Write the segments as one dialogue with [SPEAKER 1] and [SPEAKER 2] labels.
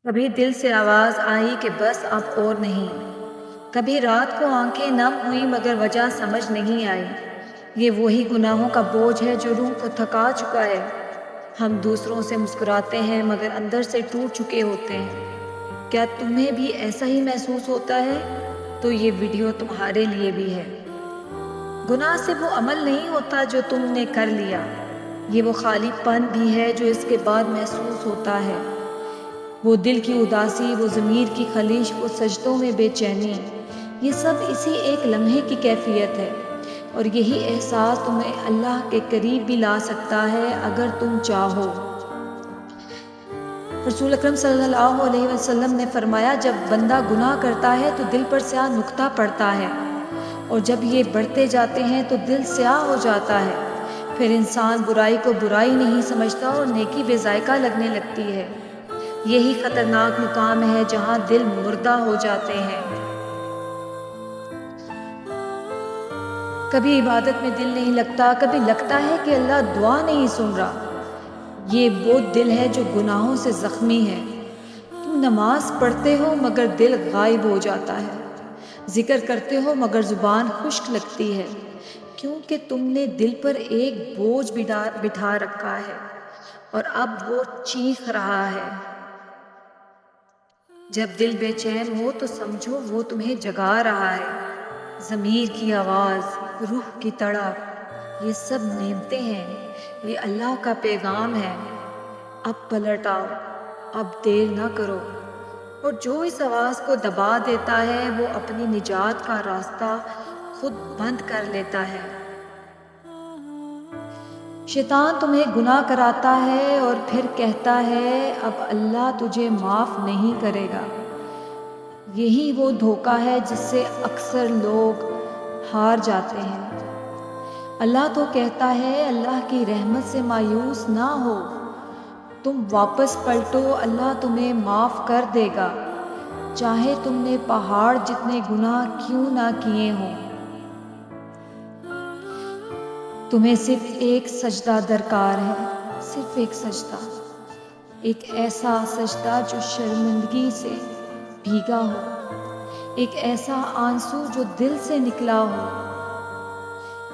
[SPEAKER 1] کبھی دل سے آواز آئی کہ بس اب اور نہیں۔ کبھی رات کو آنکھیں نم ہوئی مگر وجہ سمجھ نہیں آئی۔ یہ وہی گناہوں کا بوجھ ہے جو روح کو تھکا چکا ہے۔ ہم دوسروں سے مسکراتے ہیں مگر اندر سے ٹوٹ چکے ہوتے ہیں۔ کیا تمہیں بھی ایسا ہی محسوس ہوتا ہے؟ تو یہ ویڈیو تمہارے لیے بھی ہے۔ گناہ سے وہ عمل نہیں ہوتا جو تم نے کر لیا، یہ وہ خالی پن بھی ہے جو اس کے بعد محسوس ہوتا ہے۔ وہ دل کی اداسی، وہ ضمیر کی خلیش، وہ سجدوں میں بے چینی، یہ سب اسی ایک لمحے کی کیفیت ہے، اور یہی احساس تمہیں اللہ کے قریب بھی لا سکتا ہے اگر تم چاہو۔ رسول اکرم صلی اللہ علیہ وسلم نے فرمایا، جب بندہ گناہ کرتا ہے تو دل پر سیاہ نقطہ پڑتا ہے، اور جب یہ بڑھتے جاتے ہیں تو دل سیاہ ہو جاتا ہے۔ پھر انسان برائی کو برائی نہیں سمجھتا اور نیکی بے ذائقہ لگنے لگتی ہے۔ یہی خطرناک مقام ہے جہاں دل مردہ ہو جاتے ہیں۔ کبھی عبادت میں دل نہیں لگتا، کبھی لگتا ہے کہ اللہ دعا نہیں سن رہا۔ یہ وہ دل ہے جو گناہوں سے زخمی ہے۔ تم نماز پڑھتے ہو مگر دل غائب ہو جاتا ہے، ذکر کرتے ہو مگر زبان خشک لگتی ہے، کیونکہ تم نے دل پر ایک بوجھ بٹھا رکھا ہے اور اب وہ چیخ رہا ہے۔ جب دل بے چین ہو تو سمجھو وہ تمہیں جگا رہا ہے۔ ضمیر کی آواز، روح کی تڑپ، یہ سب نعمتیں ہیں، یہ اللہ کا پیغام ہے۔ اب پلٹ آؤ، اب دیر نہ کرو۔ اور جو اس آواز کو دبا دیتا ہے وہ اپنی نجات کا راستہ خود بند کر لیتا ہے۔ شیطان تمہیں گناہ کراتا ہے اور پھر کہتا ہے اب اللہ تجھے معاف نہیں کرے گا۔ یہی وہ دھوکہ ہے جس سے اکثر لوگ ہار جاتے ہیں۔ اللہ تو کہتا ہے اللہ کی رحمت سے مایوس نہ ہو، تم واپس پلٹو، اللہ تمہیں معاف کر دے گا، چاہے تم نے پہاڑ جتنے گناہ کیوں نہ کیے ہوں۔ تمہیں صرف ایک سجدہ درکار ہے، صرف ایک سجدہ، ایک ایسا سجدہ جو شرمندگی سے بھیگا ہو، ایک ایسا آنسو جو دل سے نکلا ہو،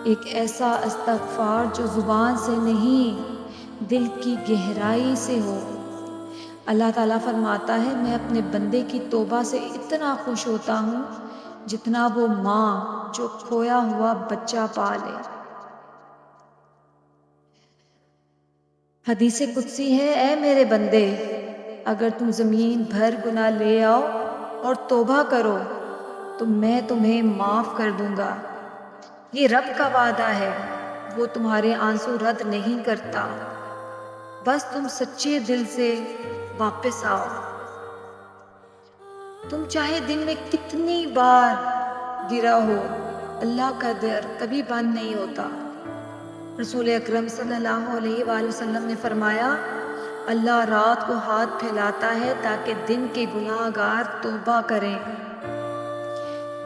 [SPEAKER 1] ایک ایسا استغفار جو زبان سے نہیں دل کی گہرائی سے ہو۔ اللہ تعالیٰ فرماتا ہے، میں اپنے بندے کی توبہ سے اتنا خوش ہوتا ہوں جتنا وہ ماں جو کھویا ہوا بچہ پالے۔ حدیث قدسی ہے، اے میرے بندے، اگر تم زمین بھر گناہ لے آؤ اور توبہ کرو تو میں تمہیں معاف کر دوں گا۔ یہ رب کا وعدہ ہے، وہ تمہارے آنسو رد نہیں کرتا، بس تم سچے دل سے واپس آؤ۔ تم چاہے دن میں کتنی بار گرا ہو، اللہ کا در کبھی بند نہیں ہوتا۔ رسول اکرم صلی اللہ علیہ وآلہ وسلم نے فرمایا، اللہ رات کو ہاتھ پھیلاتا ہے تاکہ دن کے گناہ گار توبہ کریں۔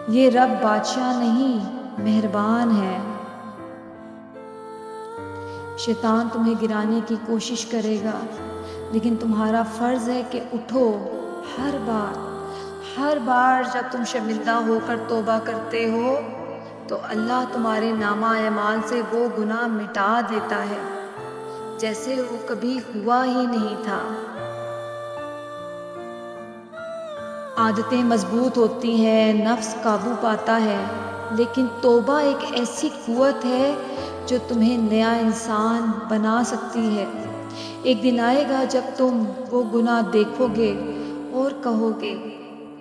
[SPEAKER 1] یہ رب بادشاہ نہیں، مہربان ہے۔ شیطان تمہیں گرانے کی کوشش کرے گا، لیکن تمہارا فرض ہے کہ اٹھو۔ ہر بار جب تم شرمندہ ہو کر توبہ کرتے ہو تو اللہ تمہارے نامہ اعمال سے وہ گناہ مٹا دیتا ہے جیسے وہ کبھی ہوا ہی نہیں تھا۔ عادتیں مضبوط ہوتی ہیں، نفس قابو پاتا ہے، لیکن توبہ ایک ایسی قوت ہے جو تمہیں نیا انسان بنا سکتی ہے۔ ایک دن آئے گا جب تم وہ گناہ دیکھو گے اور کہو گے،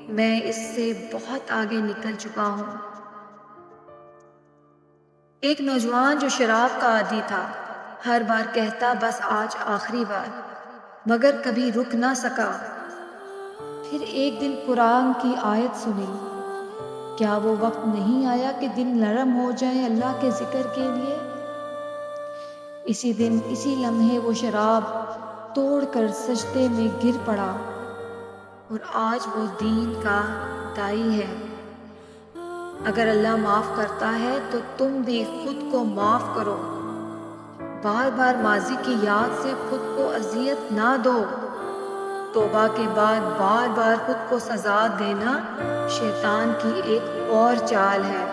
[SPEAKER 1] میں اس سے بہت آگے نکل چکا ہوں۔ ایک نوجوان جو شراب کا عادی تھا، ہر بار کہتا بس آج آخری بار، مگر کبھی رک نہ سکا۔ پھر ایک دن قرآن کی آیت سنی، کیا وہ وقت نہیں آیا کہ دل نرم ہو جائے اللہ کے ذکر کے لیے؟ اسی دن اسی لمحے وہ شراب توڑ کر سجدے میں گر پڑا، اور آج وہ دین کا داعی ہے۔ اگر اللہ معاف کرتا ہے تو تم بھی خود کو معاف کرو۔ بار بار ماضی کی یاد سے خود کو اذیت نہ دو۔ توبہ کے بعد بار بار خود کو سزا دینا شیطان کی ایک اور چال ہے۔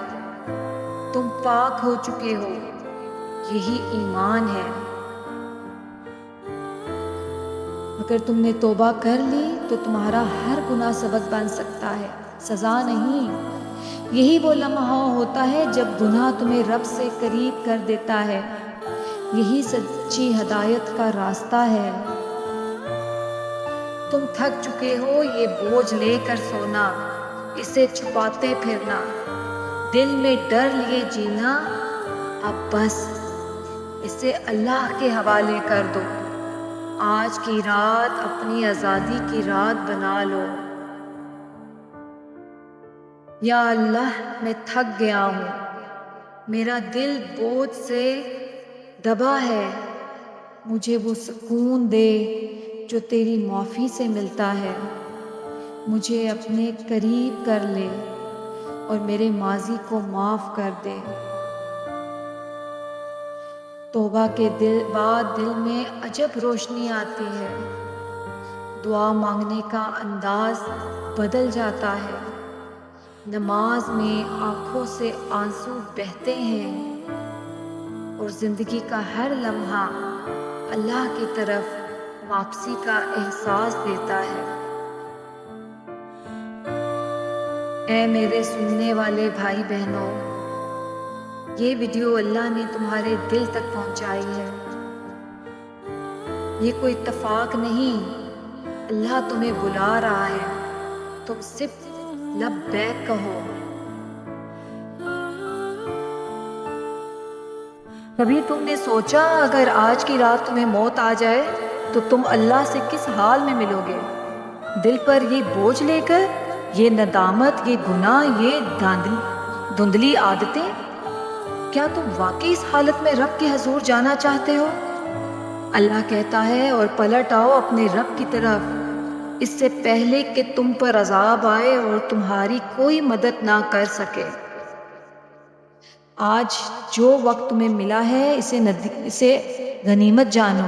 [SPEAKER 1] تم پاک ہو چکے ہو، یہی ایمان ہے۔ اگر تم نے توبہ کر لی تو تمہارا ہر گناہ سبق بن سکتا ہے، سزا نہیں۔ یہی وہ لمحہ ہوتا ہے جب گناہ تمہیں رب سے قریب کر دیتا ہے۔ یہی سچی ہدایت کا راستہ ہے۔ تم تھک چکے ہو یہ بوجھ لے کر سونا، اسے چھپاتے پھرنا، دل میں ڈر لیے جینا، اب بس اسے اللہ کے حوالے کر دو۔ آج کی رات اپنی آزادی کی رات بنا لو۔ یا اللہ، میں تھک گیا ہوں، میرا دل بوجھ سے دبا ہے، مجھے وہ سکون دے جو تیری معافی سے ملتا ہے۔ مجھے اپنے قریب کر لے اور میرے ماضی کو معاف کر دے۔ توبہ کے بعد دل میں عجب روشنی آتی ہے، دعا مانگنے کا انداز بدل جاتا ہے، نماز میں آنکھوں سے آنسو بہتے ہیں اور زندگی کا ہر لمحہ اللہ کی طرف واپسی کا احساس دیتا ہے۔ اے میرے سننے والے بھائی بہنوں، یہ ویڈیو اللہ نے تمہارے دل تک پہنچائی ہے۔ یہ کوئی اتفاق نہیں، اللہ تمہیں بلا رہا ہے، تم صرف لبیک کہو۔ کبھی تم نے سوچا اگر آج کی رات تمہیں موت آ جائے تو تم اللہ سے کس حال میں ملو گے؟ دل پر یہ بوجھ لے کر، یہ ندامت، یہ گناہ، یہ دھندلی عادتیں، کیا تم واقعی اس حالت میں رب کے حضور جانا چاہتے ہو؟ اللہ کہتا ہے، اور پلٹ آؤ اپنے رب کی طرف اس سے پہلے کہ تم پر عذاب آئے اور تمہاری کوئی مدد نہ کر سکے۔ آج جو وقت تمہیں ملا ہے اسے غنیمت جانو۔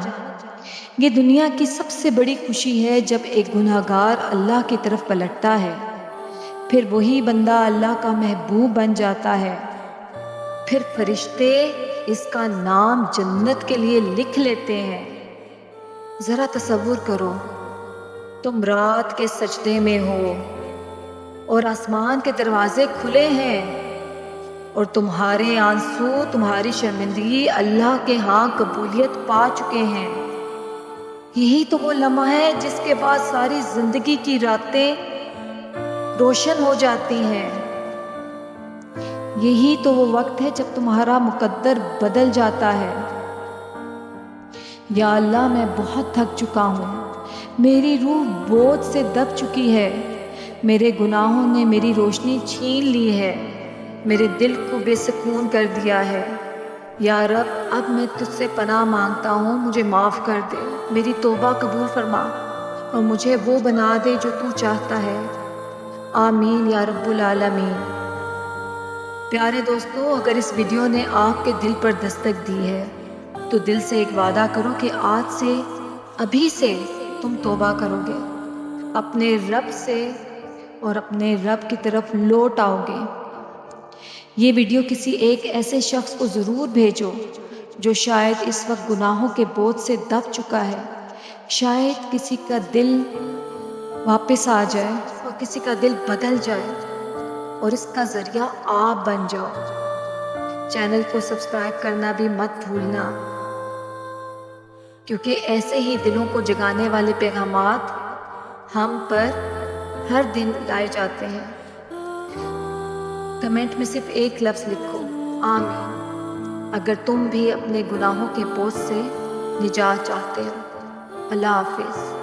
[SPEAKER 1] یہ دنیا کی سب سے بڑی خوشی ہے جب ایک گناہگار اللہ کی طرف پلٹتا ہے، پھر وہی بندہ اللہ کا محبوب بن جاتا ہے، پھر فرشتے اس کا نام جنت کے لیے لکھ لیتے ہیں۔ ذرا تصور کرو، تم رات کے سجدے میں ہو اور آسمان کے دروازے کھلے ہیں اور تمہارے آنسو، تمہاری شرمندگی اللہ کے ہاں قبولیت پا چکے ہیں۔ یہی تو وہ لمحہ ہے جس کے بعد ساری زندگی کی راتیں روشن ہو جاتی ہیں۔ یہی تو وہ وقت ہے جب تمہارا مقدر بدل جاتا ہے۔ یا اللہ، میں بہت تھک چکا ہوں، میری روح بوجھ سے دب چکی ہے، میرے گناہوں نے میری روشنی چھین لی ہے، میرے دل کو بے سکون کر دیا ہے۔ یا رب، اب میں تجھ سے پناہ مانگتا ہوں، مجھے معاف کر دے، میری توبہ قبول فرما اور مجھے وہ بنا دے جو تو چاہتا ہے۔ آمین یا رب العالمین۔ پیارے دوستو، اگر اس ویڈیو نے آپ کے دل پر دستک دی ہے تو دل سے ایک وعدہ کرو کہ آج سے، ابھی سے تم توبہ کرو گے، اپنے رب سے اور اپنے رب کی طرف لوٹ آؤ گے۔ یہ ویڈیو کسی ایک ایسے شخص کو ضرور بھیجو جو شاید اس وقت گناہوں کے بوجھ سے دب چکا ہے۔ شاید کسی کا دل واپس آ جائے اور کسی کا دل بدل جائے اور اس کا ذریعہ آپ بن جاؤ۔ چینل کو سبسکرائب کرنا بھی مت بھولنا، کیونکہ ایسے ہی دلوں کو جگانے والے پیغامات ہم پر ہر دن لائے جاتے ہیں۔ کمنٹ میں صرف ایک لفظ لکھو، آمین، اگر تم بھی اپنے گناہوں کے بوجھ سے نجات چاہتے ہو۔ اللہ حافظ۔